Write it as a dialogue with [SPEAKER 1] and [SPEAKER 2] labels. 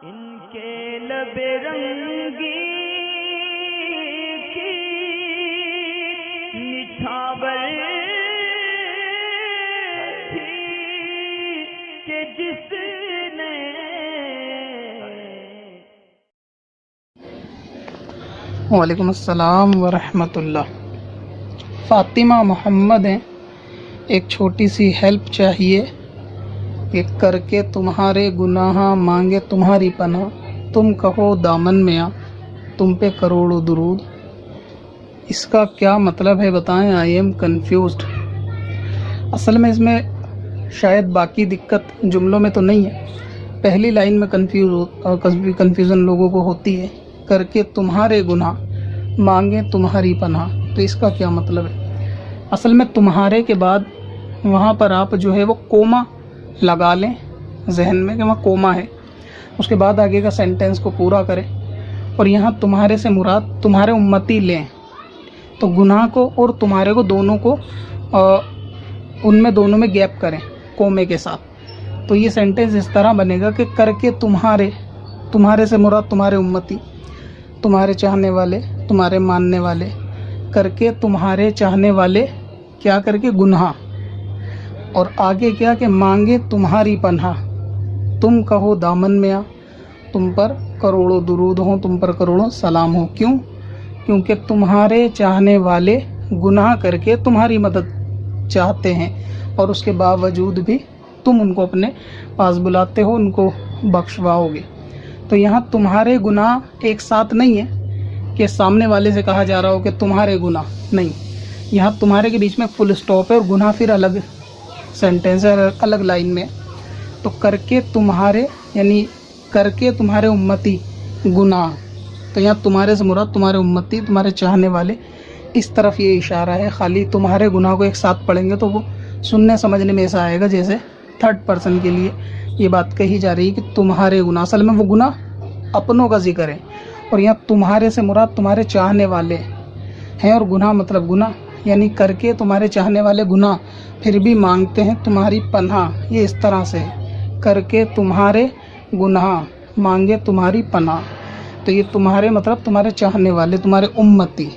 [SPEAKER 1] ان کے لب رنگی کی نچھاور تھی کہ جس نے
[SPEAKER 2] وعلیکم السلام ورحمۃ اللہ۔ فاطمہ محمد ہیں، ایک چھوٹی سی ہیلپ چاہیے کہ کر کے تمہارے گناہ مانگے تمہاری پناہ، تم کہو دامن میں آ، تم پہ کروڑوں درود۔ اس کا کیا مطلب ہے بتائیں؟ I am confused. اصل میں اس میں شاید باقی دقت جملوں میں تو نہیں ہے، پہلی لائن میں کنفیوژن لوگوں کو ہوتی ہے، کر کے تمہارے گناہ مانگے تمہاری پناہ، تو اس کا کیا مطلب ہے؟ اصل میں تمہارے کے بعد وہاں پر آپ جو ہے وہ کوما لگا لیں ذہن میں کہ وہاں کوما ہے، اس کے بعد آگے کا سینٹینس کو پورا کریں، اور یہاں تمہارے سے مراد تمہارے امتی لیں، تو گناہ کو اور تمہارے کو دونوں کو ان میں دونوں میں گیپ کریں کومے کے ساتھ، تو یہ سینٹینس اس طرح بنے گا کہ کر کے تمہارے سے مراد تمہارے امتی، تمہارے چاہنے والے، تمہارے ماننے والے، کر کے تمہارے چاہنے والے کیا کر کے گناہ، اور آگے کیا کہ مانگے تمہاری پناہ، تم کہو دامن میں آ، تم پر کروڑوں درود ہوں، تم پر کروڑوں سلام ہوں۔ کیوں؟ کیونکہ تمہارے چاہنے والے گناہ کر کے تمہاری مدد چاہتے ہیں، اور اس کے باوجود بھی تم ان کو اپنے پاس بلاتے ہو، ان کو بخشواؤ گے۔ تو یہاں تمہارے گناہ ایک ساتھ نہیں ہے کہ سامنے والے سے کہا جا رہا ہو کہ تمہارے گناہ، نہیں، یہاں تمہارے کے بیچ میں فل اسٹاپ ہے، اور گناہ پھر الگ سینٹینس ہے، الگ لائن میں۔ تو کر کے تمہارے یعنی کر کے تمہارے امتی گناہ، تو یہاں تمہارے سے مراد تمہارے امتی، تمہارے چاہنے والے، اس طرف یہ اشارہ ہے۔ خالی تمہارے گناہ کو ایک ساتھ پڑھیں گے تو وہ سننے سمجھنے میں ایسا آئے گا جیسے تھرڈ پرسن کے لیے یہ بات کہی جا رہی ہے کہ تمہارے گناہ، اصل میں وہ گناہ اپنوں کا ذکر ہے، اور یہاں تمہارے سے مراد تمہارے چاہنے والے ہیں، اور گناہ مطلب گناہ، یعنی کر کے تمہارے چاہنے والے گناہ پھر بھی مانگتے ہیں تمہاری پناہ، یہ اس طرح سے ہے، کر کے تمہارے گناہ مانگے تمہاری پناہ، تو یہ تمہارے مطلب تمہارے چاہنے والے، تمہارے امتی۔